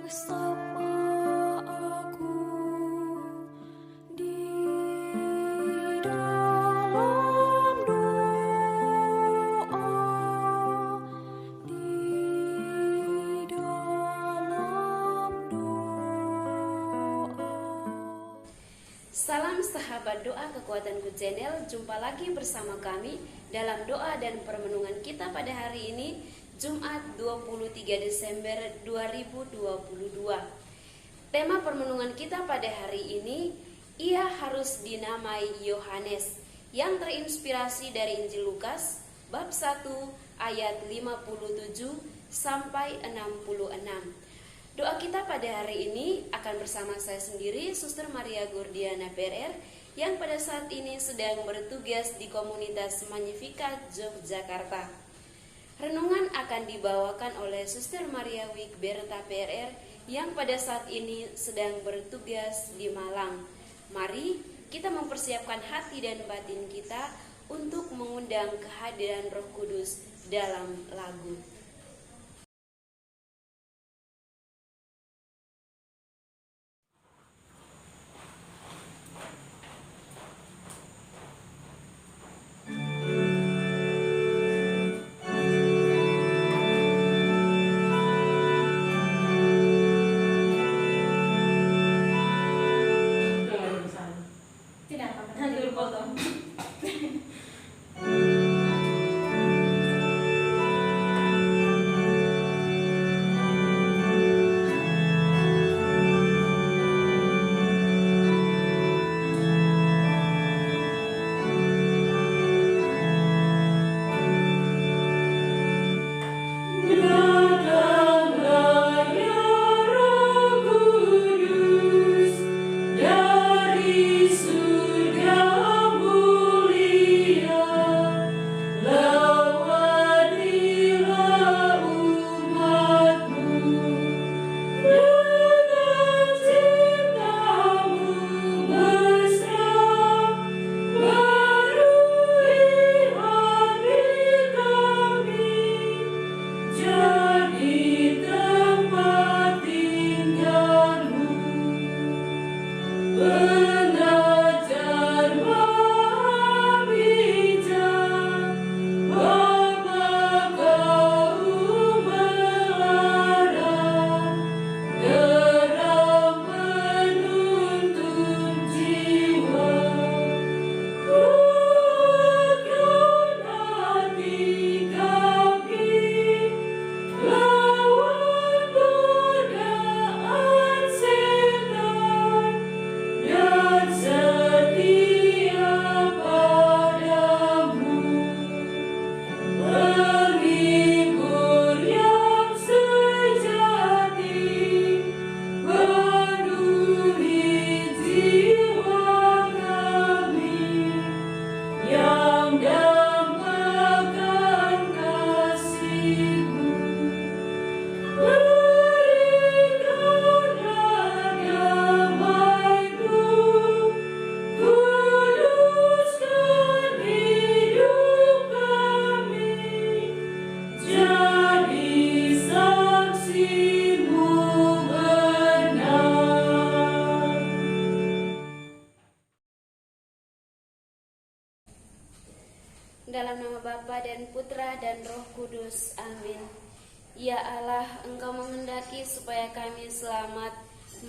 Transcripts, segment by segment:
Sapa aku di dalam doa, di dalam doa. Salam sahabat doa Kekuatanku Channel, jumpa lagi bersama kami dalam doa dan permenungan kita pada hari ini, Jumat 23 Desember 2022. Tema permenungan kita pada hari ini, ia harus dinamai Yohanes, yang terinspirasi dari Injil Lukas bab 1 ayat 57 sampai 66. Doa kita pada hari ini akan bersama saya sendiri, Suster Maria Gordiana PRR, yang pada saat ini sedang bertugas di komunitas Magnificat Yogyakarta. Renungan akan dibawakan oleh Suster Maria Wigberta PRR yang pada saat ini sedang bertugas di Malang. Mari kita mempersiapkan hati dan batin kita untuk mengundang kehadiran Roh Kudus dalam lagu. Dalam nama Bapa dan Putra dan Roh Kudus, amin. Ya Allah, Engkau menghendaki supaya kami selamat,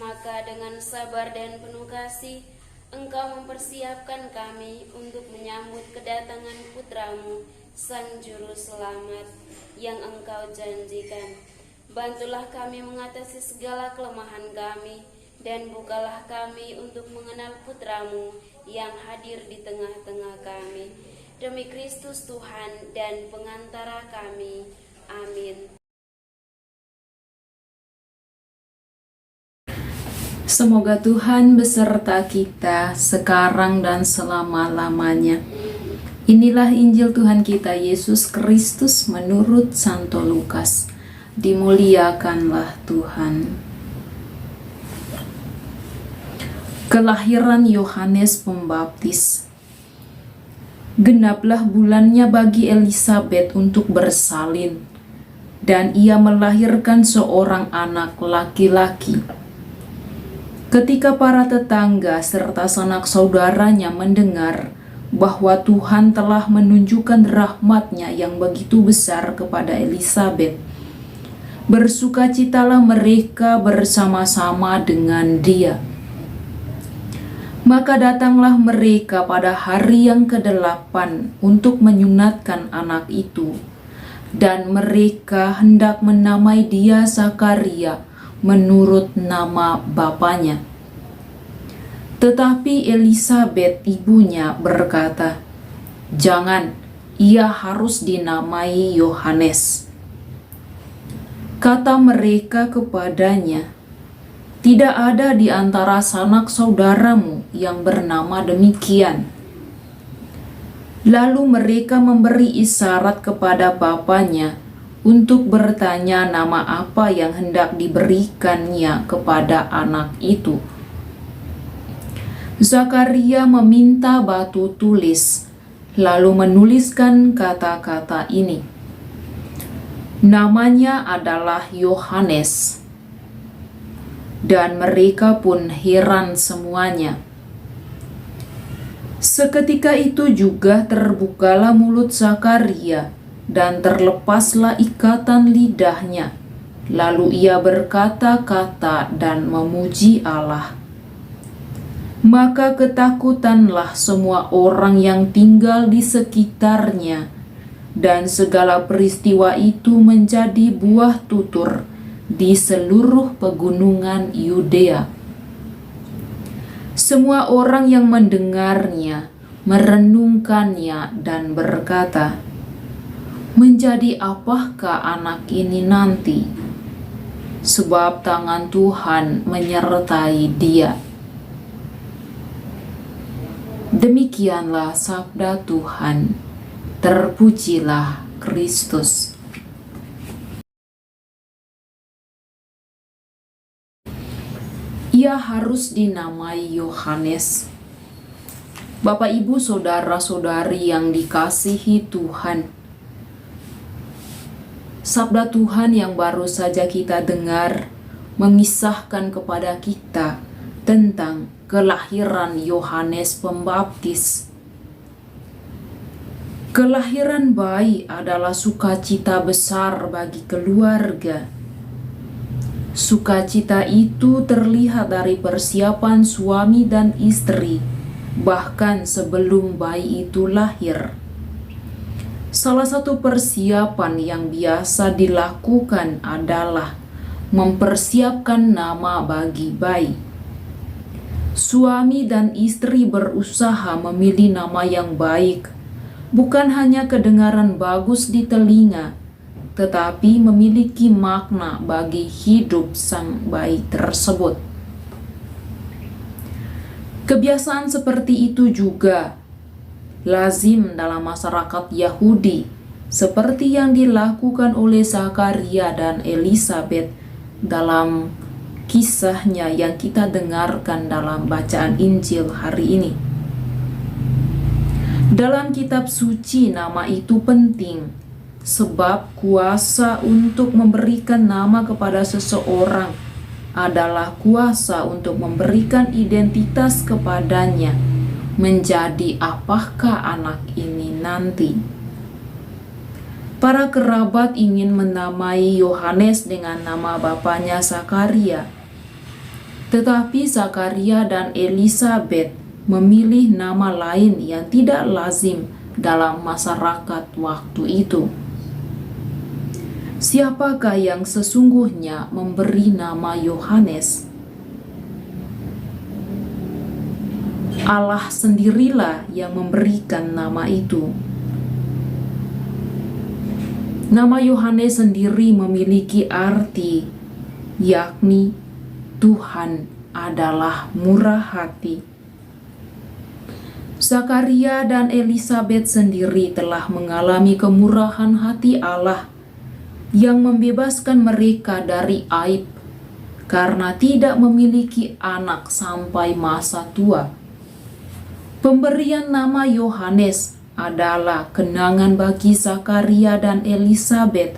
maka dengan sabar dan penuh kasih, Engkau mempersiapkan kami untuk menyambut kedatangan Putramu, Sang Juru Selamat, yang Engkau janjikan. Bantulah kami mengatasi segala kelemahan kami, dan bukalah kami untuk mengenal Putramu yang hadir di tengah-tengah kami. Demi Kristus Tuhan dan pengantara kami. Amin. Semoga Tuhan beserta kita sekarang dan selama-lamanya. Inilah Injil Tuhan kita Yesus Kristus menurut Santo Lukas. Dimuliakanlah Tuhan. Kelahiran Yohanes Pembaptis. Genaplah bulannya bagi Elisabet untuk bersalin, dan ia melahirkan seorang anak laki-laki. Ketika para tetangga serta sanak saudaranya mendengar bahwa Tuhan telah menunjukkan rahmat-Nya yang begitu besar kepada Elisabet, bersukacitalah mereka bersama-sama dengan dia. Maka datanglah mereka pada hari yang ke-8 untuk menyunatkan anak itu, dan mereka hendak menamai dia Zakaria menurut nama bapanya. Tetapi Elisabet ibunya berkata, "Jangan, ia harus dinamai Yohanes." Kata mereka kepadanya, "Tidak ada di antara sanak saudaramu yang bernama demikian." Lalu mereka memberi isyarat kepada bapanya untuk bertanya nama apa yang hendak diberikannya kepada anak itu. Zakaria meminta batu tulis, lalu menuliskan kata-kata ini, "Namanya adalah Yohanes." Dan mereka pun heran semuanya. Seketika itu juga terbukalah mulut Zakaria dan terlepaslah ikatan lidahnya. Lalu ia berkata-kata dan memuji Allah. Maka ketakutanlah semua orang yang tinggal di sekitarnya, dan segala peristiwa itu menjadi buah tutur di seluruh pegunungan Yudea. Semua orang yang mendengarnya merenungkannya dan berkata, "Menjadi apakah anak ini nanti? Sebab tangan Tuhan menyertai dia." Demikianlah sabda Tuhan. Terpujilah Kristus. Ia harus dinamai Yohanes. Bapak, Ibu, saudara-saudari yang dikasihi Tuhan, sabda Tuhan yang baru saja kita dengar mengisahkan kepada kita tentang kelahiran Yohanes Pembaptis. Kelahiran bayi adalah sukacita besar bagi keluarga. Sukacita itu terlihat dari persiapan suami dan istri, bahkan sebelum bayi itu lahir. Salah satu persiapan yang biasa dilakukan adalah mempersiapkan nama bagi bayi. Suami dan istri berusaha memilih nama yang baik, bukan hanya kedengaran bagus di telinga, tetapi memiliki makna bagi hidup sang bayi tersebut. Kebiasaan seperti itu juga lazim dalam masyarakat Yahudi, seperti yang dilakukan oleh Zakaria dan Elisabet dalam kisahnya yang kita dengarkan dalam bacaan Injil hari ini. Dalam kitab suci nama itu penting, sebab kuasa untuk memberikan nama kepada seseorang adalah kuasa untuk memberikan identitas kepadanya, menjadi apakah anak ini nanti. Para kerabat ingin menamai Yohanes dengan nama bapanya Zakaria, tetapi Zakaria dan Elisabet memilih nama lain yang tidak lazim dalam masyarakat waktu itu. Siapakah yang sesungguhnya memberi nama Yohanes? Allah sendirilah yang memberikan nama itu. Nama Yohanes sendiri memiliki arti, yakni Tuhan adalah murah hati. Zakaria dan Elisabet sendiri telah mengalami kemurahan hati Allah yang membebaskan mereka dari aib karena tidak memiliki anak sampai masa tua. Pemberian nama Yohanes adalah kenangan bagi Zakaria dan Elisabet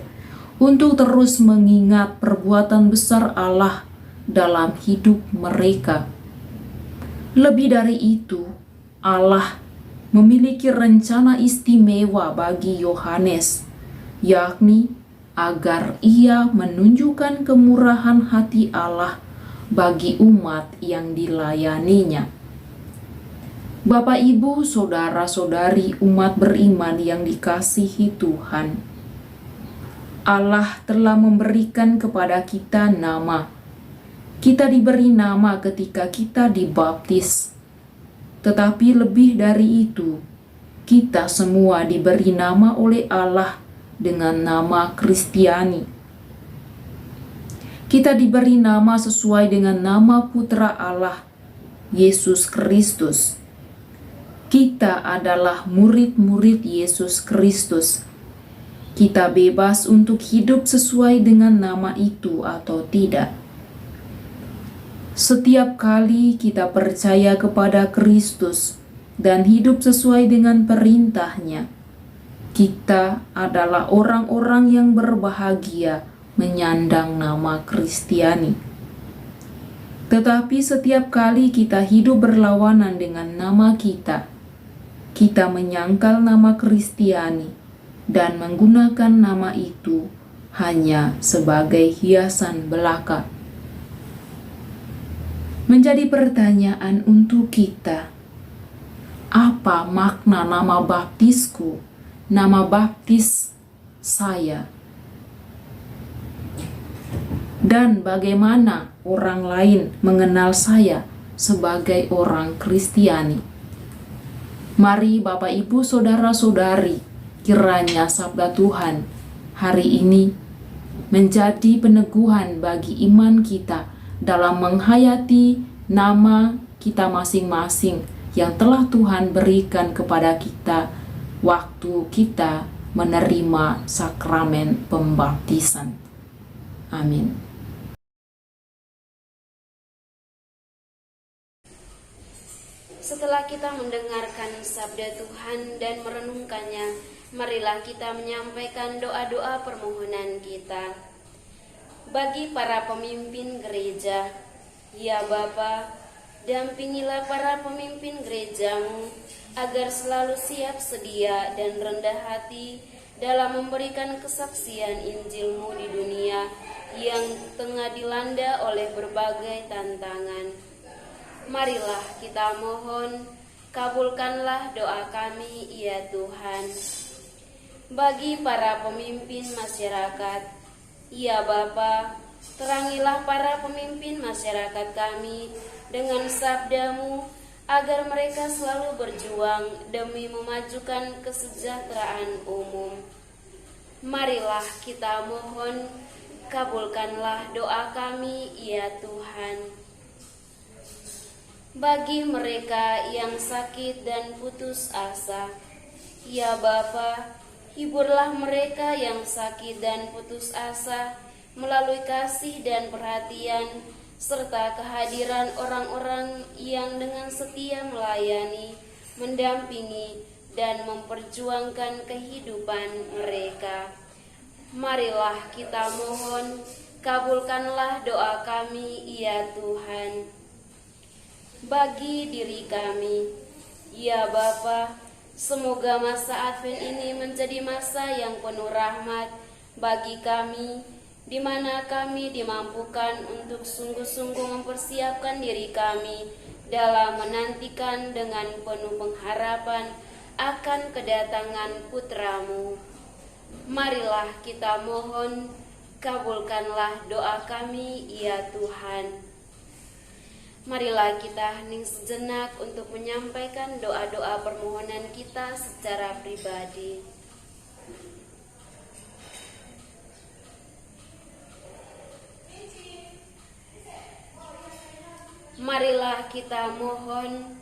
untuk terus mengingat perbuatan besar Allah dalam hidup mereka. Lebih dari itu, Allah memiliki rencana istimewa bagi Yohanes, yakni agar ia menunjukkan kemurahan hati Allah bagi umat yang dilayaninya. Bapak, Ibu, saudara-saudari umat beriman yang dikasihi Tuhan, Allah telah memberikan kepada kita nama. Kita diberi nama ketika kita dibaptis. Tetapi lebih dari itu, kita semua diberi nama oleh Allah dengan nama Kristiani. Kita diberi nama sesuai dengan nama Putra Allah, Yesus Kristus. Kita adalah murid-murid Yesus Kristus. Kita bebas untuk hidup sesuai dengan nama itu atau tidak. Setiap kali kita percaya kepada Kristus dan hidup sesuai dengan perintah-Nya, kita adalah orang-orang yang berbahagia menyandang nama Kristiani. Tetapi setiap kali kita hidup berlawanan dengan nama kita menyangkal nama Kristiani dan menggunakan nama itu hanya sebagai hiasan belaka. Menjadi pertanyaan untuk kita, apa makna nama baptisku, nama baptis saya? Dan bagaimana orang lain mengenal saya sebagai orang Kristiani? Mari Bapak, Ibu, saudara-saudari, kiranya sabda Tuhan hari ini menjadi peneguhan bagi iman kita dalam menghayati nama kita masing-masing yang telah Tuhan berikan kepada kita waktu kita menerima sakramen pembaptisan. Amin. Setelah kita mendengarkan sabda Tuhan dan merenungkannya, marilah kita menyampaikan doa-doa permohonan kita. Bagi para pemimpin gereja, ya Bapa, dampingilah para pemimpin gerejamu agar selalu siap sedia dan rendah hati dalam memberikan kesaksian Injil-Mu di dunia yang tengah dilanda oleh berbagai tantangan. Marilah kita mohon, kabulkanlah doa kami, ya Tuhan. Bagi para pemimpin masyarakat, ya Bapa, terangilah para pemimpin masyarakat kami dengan sabda-Mu agar mereka selalu berjuang demi memajukan kesejahteraan umum. Marilah kita mohon, kabulkanlah doa kami, ya Tuhan. Bagi mereka yang sakit dan putus asa, ya Bapa, hiburlah mereka yang sakit dan putus asa melalui kasih dan perhatian serta kehadiran orang-orang yang dengan setia melayani, mendampingi, dan memperjuangkan kehidupan mereka. Marilah kita mohon, kabulkanlah doa kami, ya Tuhan. Bagi diri kami, ya Bapa, semoga masa Advent ini menjadi masa yang penuh rahmat bagi kami, di mana kami dimampukan untuk sungguh-sungguh mempersiapkan diri kami dalam menantikan dengan penuh pengharapan akan kedatangan Putra-Mu. Marilah kita mohon, kabulkanlah doa kami, ya Tuhan. Marilah kita hening sejenak untuk menyampaikan doa-doa permohonan kita secara pribadi. Marilah kita mohon,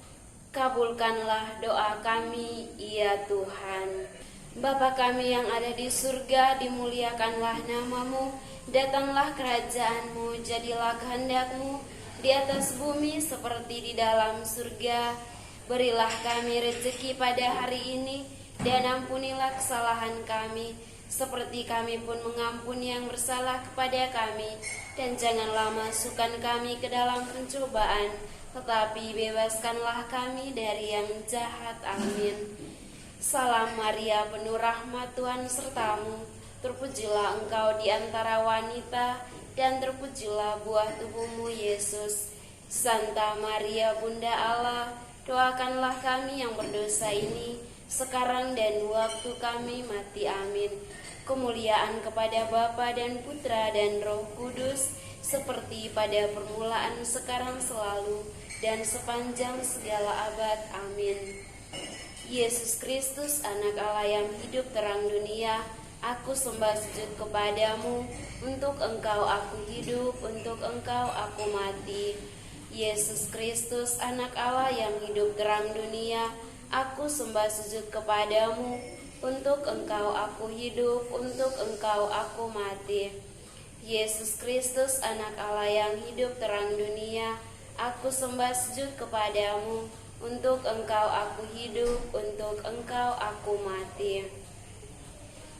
kabulkanlah doa kami, ya Tuhan. Bapa kami yang ada di surga, dimuliakanlah nama-Mu, datanglah kerajaan-Mu, jadilah kehendak-Mu di atas bumi seperti di dalam surga. Berilah kami rezeki pada hari ini, dan ampunilah kesalahan kami seperti kami pun mengampuni yang bersalah kepada kami. Dan janganlah masukkan kami ke dalam pencobaan, tetapi bebaskanlah kami dari yang jahat. Amin. Salam Maria, penuh rahmat, Tuhan sertamu. Terpujilah engkau di antara wanita, dan terpujilah buah tubuhmu, Yesus. Santa Maria, Bunda Allah, doakanlah kami yang berdosa ini, sekarang dan waktu kami mati. Amin. Kemuliaan kepada Bapa dan Putra dan Roh Kudus, seperti pada permulaan, sekarang, selalu, dan sepanjang segala abad. Amin. Yesus Kristus, anak Allah yang hidup terang dunia, aku sembah sujud kepadamu. Untuk engkau aku hidup, untuk engkau aku mati. Yesus Kristus, anak Allah yang hidup terang dunia, aku sembah sujud kepadamu. Untuk engkau aku hidup, untuk engkau aku mati. Yesus Kristus, anak Allah yang hidup terang dunia, aku sembah sujud kepadamu. Untuk engkau aku hidup, untuk engkau aku mati.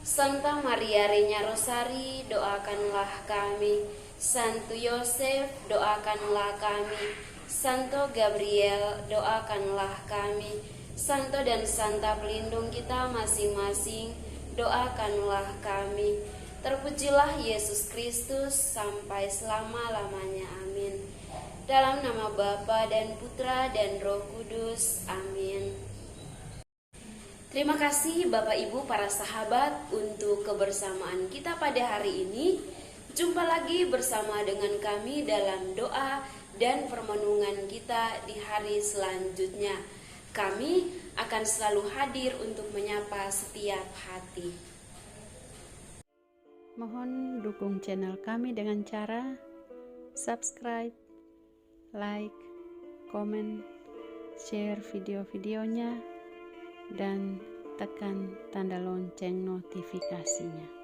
Santa Maria Regna Rosari, doakanlah kami. Santo Yosef, doakanlah kami. Santo Gabriel, doakanlah kami. Santo dan Santa pelindung kita masing-masing, doakanlah kami. Terpujilah Yesus Kristus sampai selama-lamanya. Amin. Dalam nama Bapa dan Putra dan Roh Kudus. Amin. Terima kasih Bapak Ibu para sahabat untuk kebersamaan kita pada hari ini. Jumpa lagi bersama dengan kami dalam doa dan permenungan kita di hari selanjutnya. Kami akan selalu hadir untuk menyapa setiap hati. Mohon dukung channel kami dengan cara subscribe, like, komen, share video-videonya, dan tekan tanda lonceng notifikasinya.